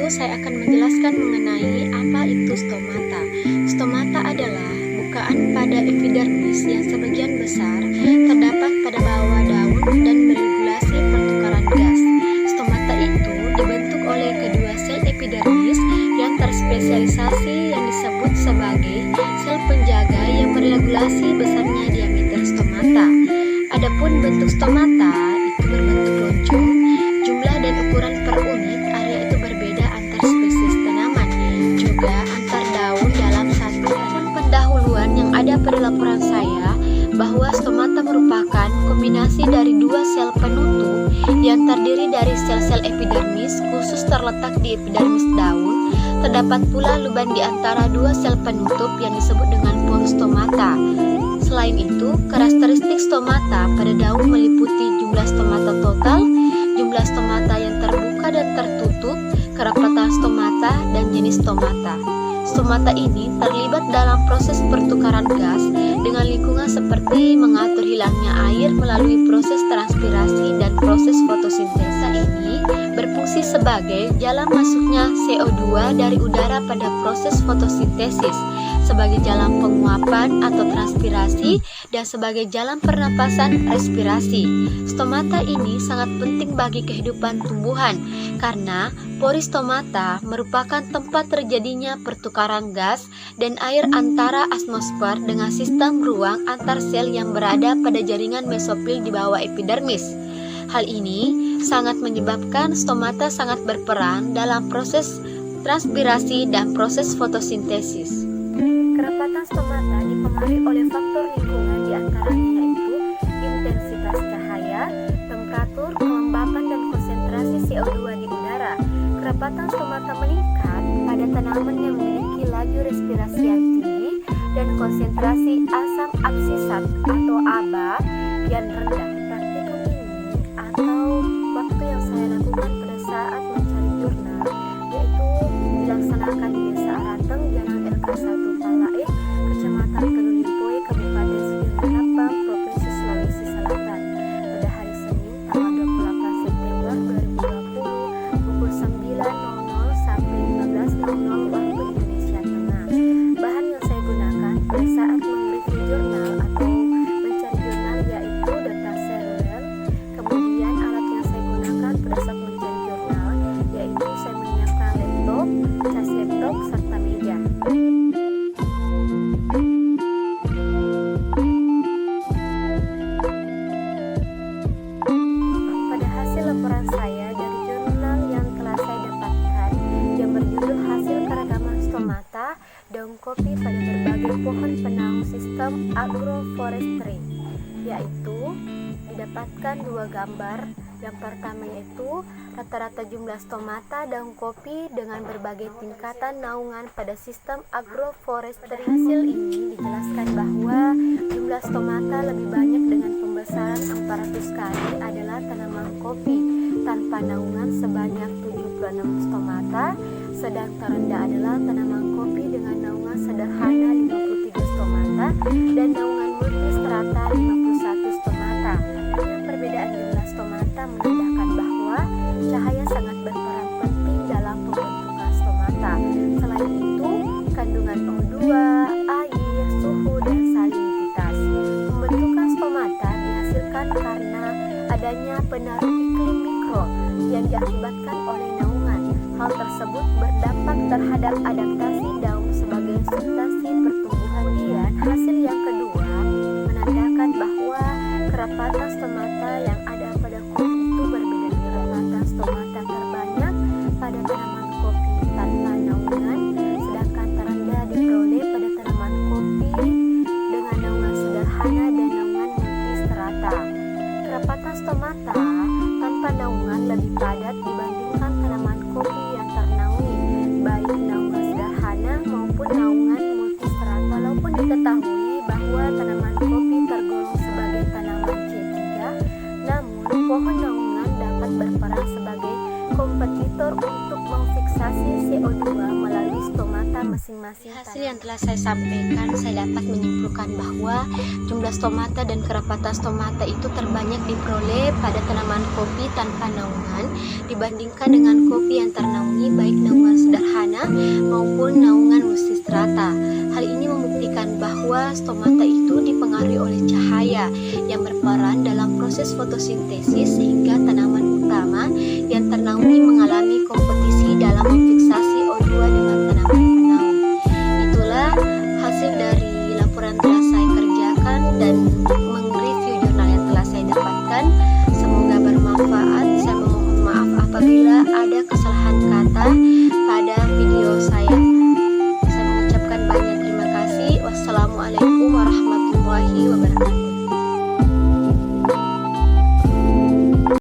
saya akan menjelaskan mengenai apa itu stomata. Stomata adalah bukaan pada epidermis yang sebagian besar terdapat pada bawah daun dan meregulasi pertukaran gas. Stomata itu dibentuk oleh kedua sel epidermis yang terspesialisasi yang disebut sebagai sel penjaga yang meregulasi besarnya diameter stomata. Adapun bentuk stomata itu berbentuk loncong, jumlah dan ukuran per unit area itu berbeda antar spesies tanaman, juga antar daun dalam satu daun. Pendahuluan yang ada pada laporan saya bahwa stomata merupakan kombinasi dari dua sel penutup yang terdiri dari sel-sel epidermis khusus terletak di epidermis daun. Terdapat pula lubang di antara dua sel penutup yang disebut dengan porus stomata. Selain itu, karakteristik stomata pada daun meliputi jumlah stomata total, jumlah stomata yang terbuka dan tertutup, kerapatan stomata, dan jenis stomata. Stomata ini terlibat dalam proses pertukaran gas dengan lingkungan seperti mengatur hilangnya air melalui proses transpirasi dan proses fotosintesa. Ini berfungsi sebagai jalan masuknya CO2 dari udara pada proses fotosintesis, sebagai jalan penguapan atau transpirasi, dan sebagai jalan pernapasan respirasi. Stomata ini sangat penting bagi kehidupan tumbuhan karena pori stomata merupakan tempat terjadinya pertukaran gas dan air antara atmosfer dengan sistem ruang antar sel yang berada pada jaringan mesofil di bawah epidermis. Hal ini sangat menyebabkan stomata sangat berperan dalam proses transpirasi dan proses fotosintesis. Kerapatan stomata dipengaruhi oleh faktor lingkungan diantaranya yaitu intensitas cahaya, temperatur, kelembapan, dan konsentrasi CO2 di udara. Kerapatan stomata meningkat pada tanaman yang memiliki laju respirasi yang tinggi dan konsentrasi asam absisat atau ABA yang rendah. Praktikum ini atau waktu yang saya lakukan pada saat mencari jurnal yaitu dilaksanakan di Desa Arateng, Jalan LK1 Palae, Kecamatan Kenulimpoe, Kabupaten Sigi Provinsi Sulawesi Selatan, pada hari Senin tanggal 28 September 2020 pukul 9.00 sampai 15.00 waktu Indonesia Tengah. Bahan yang saya gunakan pada saat mereview jurnal atau mencari jurnal yaitu data seluler. Kemudian alat yang saya gunakan pada saat mencari jurnal yaitu saya menyiapkan laptop, cas laptop, serta meja. Pada hasil laporan saya dari jurnal yang telah saya dapatkan yang berjudul Hasil Keragaman Stomata Daun Kopi pada Berbagai Pohon Penaung Sistem Agroforestry, yaitu didapatkan dua gambar. Yang pertama yaitu rata-rata jumlah stomata daun kopi dengan berbagai tingkatan naungan pada sistem agroforestry. Hasil ini dijelaskan bahwa jumlah stomata lebih banyak dengan pembesaran 400 kali adalah tanaman kopi tanpa naungan sebanyak 76 stomata, sedang terendah adalah tanaman kopi dengan naungan sederhana 53 stomata dan naungan multistrata 51 stomata. Dengan perbedaan jumlah stomata menandakan bahwa cahaya sangat berperan penting dalam pembentukan stomata. Selain itu, kandungan O2, air, suhu, dan salinitas. Pembentukan stomata dihasilkan karena adanya pengaruh iklim mikro yang diakibatkan oleh naungan. Hal tersebut berdampak terhadap adaptasi daun sebagai substansi pertumbuhan. Kemudian, hasil yang kedua menandakan bahwa kerapatan stomata yang ada pada kopi itu berbeda. Kerapatan stomata terbanyak pada tanaman kopi tanpa naungan, sedangkan terendah diperoleh pada tanaman kopi dengan naungan sederhana dan naungan multistrata. Kerapatan stomata tanpa naungan lebih padat dibandingkan tanaman kopi yang ternaungi, baik naungan sederhana maupun naungan multistrata. Walaupun diketahui bahwa tanaman kopi tergolong sebagai tanaman C3, namun pohon naungan dapat berperan sebagai kompetitor untuk memfiksasi CO2 melalui stomata masing-masing. Hasil yang telah saya sampaikan, saya dapat menyimpulkan bahwa jumlah stomata dan kerapatan stomata itu terbanyak diperoleh pada tanaman kopi tanpa naungan dibandingkan dengan kopi yang ternaungi, baik naungan sederhana maupun naungan multistrata. Hal ini membuktikan bahwa stomata itu dipengaruhi oleh cahaya yang berperan dalam proses fotosintesis sehingga tanaman utama yang ternaungi mengalami kompetisi dalam memfiksasi